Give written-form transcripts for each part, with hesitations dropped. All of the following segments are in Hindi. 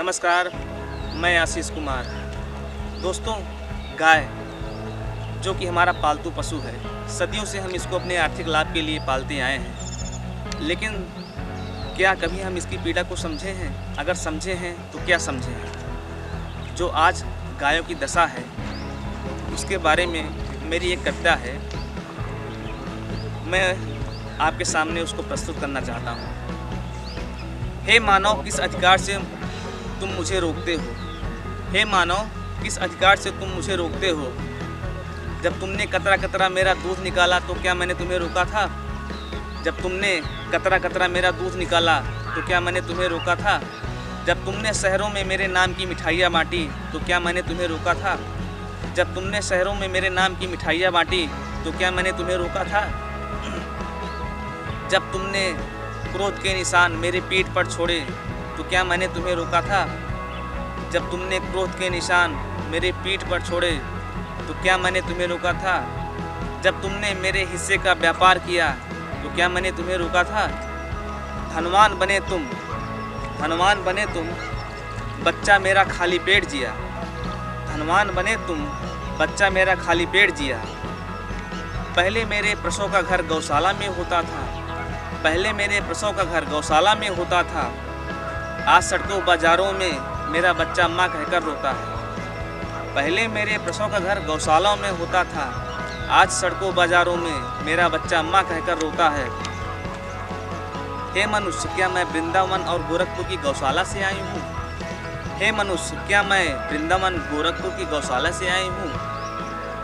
नमस्कार, मैं आशीष कुमार। दोस्तों, गाय जो कि हमारा पालतू पशु है, सदियों से हम इसको अपने आर्थिक लाभ के लिए पालते आए हैं। लेकिन क्या कभी हम इसकी पीड़ा को समझे हैं? अगर समझे हैं तो क्या समझे हैं? जो आज गायों की दशा है उसके बारे में मेरी एक कविता है, मैं आपके सामने उसको प्रस्तुत करना चाहता हूँ। हे मानव, किस अधिकार से तुम मुझे रोकते हो? हे मानव, किस अधिकार से तुम मुझे रोकते हो? जब तुमने कतरा कतरा मेरा दूध निकाला तो क्या मैंने तुम्हें रोका था? जब तुमने कतरा कतरा मेरा दूध निकाला तो क्या मैंने तुम्हें रोका था? जब तुमने शहरों में मेरे नाम की मिठाइयाँ बाँटी तो क्या मैंने तुम्हें रोका था? जब तुमने शहरों में मेरे नाम की मिठाइयाँ बाँटी तो क्या मैंने तुम्हें रोका था? जब तुमने क्रोध के निशान मेरे पीठ पर छोड़े तो क्या मैंने तुम्हें रोका था? जब तुमने क्रोध के निशान मेरे पीठ पर छोड़े तो क्या मैंने तुम्हें रोका था? जब तुमने मेरे हिस्से का व्यापार किया तो क्या मैंने तुम्हें रोका था? धनवान बने तुम, बच्चा मेरा खाली पेट जिया। धनवान बने तुम, बच्चा मेरा खाली पेट जिया। पहले मेरे प्रसव का घर गौशाला में होता था। पहले मेरे प्रसव का घर गौशाला में होता था। आज सड़कों बाजारों में मेरा बच्चा माँ कहकर रोता है। पहले मेरे प्रसव का घर गौशाला में होता था। आज सड़कों बाजारों में मेरा बच्चा माँ कहकर रोता है। हे मनुष्य, क्या मैं वृंदावन और गोरखपुर की गौशाला से आई हूँ? हे मनुष्य, क्या मैं वृंदावन गोरखपुर की गौशाला से आई हूँ?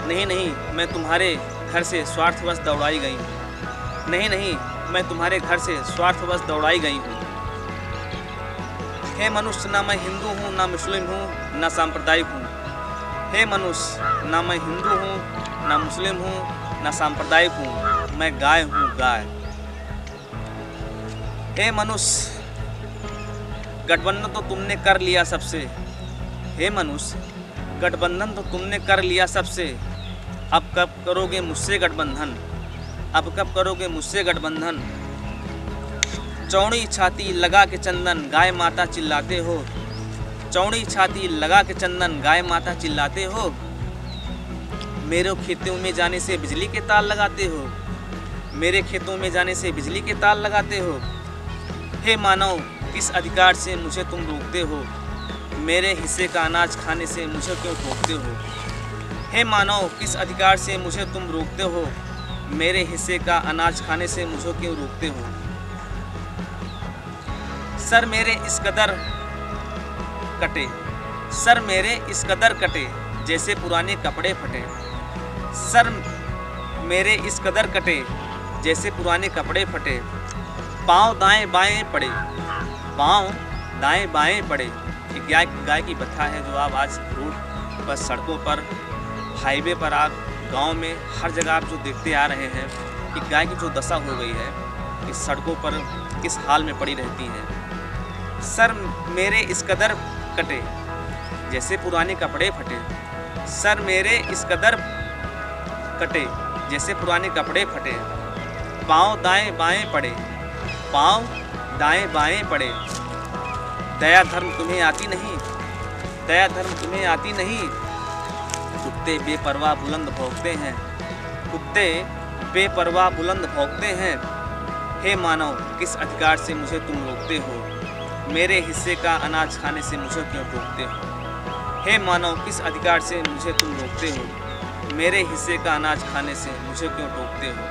नहीं, मैं तुम्हारे घर से स्वार्थवश दौड़ाई गई हूँ। नहीं, मैं तुम्हारे घर से स्वार्थवश दौड़ाई गई हूँ। हे मनुष्य, ना मैं हिंदू हूँ, ना मुस्लिम हूँ, ना सांप्रदायिक हूँ। हे मनुष्य, ना मैं हिंदू हूँ, ना मुस्लिम हूँ, ना सांप्रदायिक हूँ। मैं गाय हूँ, गाय। हे मनुष्य, गठबंधन तो तुमने कर लिया सबसे। हे मनुष्य, गठबंधन तो तुमने कर लिया सबसे। अब कब करोगे मुझसे गठबंधन? अब कब करोगे मुझसे गठबंधन? चौड़ी छाती लगा के चंदन गाय माता चिल्लाते हो। चौड़ी छाती लगा के चंदन गाय माता चिल्लाते हो। मेरे खेतों में जाने से बिजली के तार लगाते हो। मेरे खेतों में जाने से बिजली के तार लगाते हो। हे मानव, किस अधिकार से मुझे तुम रोकते हो? मेरे हिस्से का अनाज खाने से मुझे क्यों रोकते हो? हे मानव, किस अधिकार से मुझे तुम रोकते हो? मेरे हिस्से का अनाज खाने से मुझे क्यों रोकते हो? सर मेरे इस कदर कटे, सर मेरे इस कदर कटे जैसे पुराने कपड़े फटे। सर मेरे इस कदर कटे जैसे पुराने कपड़े फटे। पाँव दाएं बाएं पड़े, पाँव दाएं बाएं पड़े। एक गाय की कथा है जो आप आज रोड पर, सड़कों पर, हाईवे पर, आप गांव में हर जगह आप जो देखते आ रहे हैं कि गाय की जो दशा हो गई है कि सड़कों पर किस हाल में पड़ी रहती हैं। सर मेरे इस कदर कटे जैसे पुराने कपड़े फटे। सर मेरे इस कदर कटे जैसे पुराने कपड़े फटे। पाँव दाएं बाएं पड़े, पाँव दाएं बाएं पड़े। दया धर्म तुम्हें आती नहीं, दया धर्म तुम्हें आती नहीं। कुत्ते बेपरवाह बुलंद भौंकते हैं, कुत्ते बेपरवाह बुलंद भौंकते हैं। हे मानव, किस अधिकार से मुझे तुम रोकते हो? मेरे हिस्से का अनाज खाने से मुझे क्यों रोकते हो? हे मानव, किस अधिकार से मुझे तुम रोकते हो? मेरे हिस्से का अनाज खाने से मुझे क्यों रोकते हो?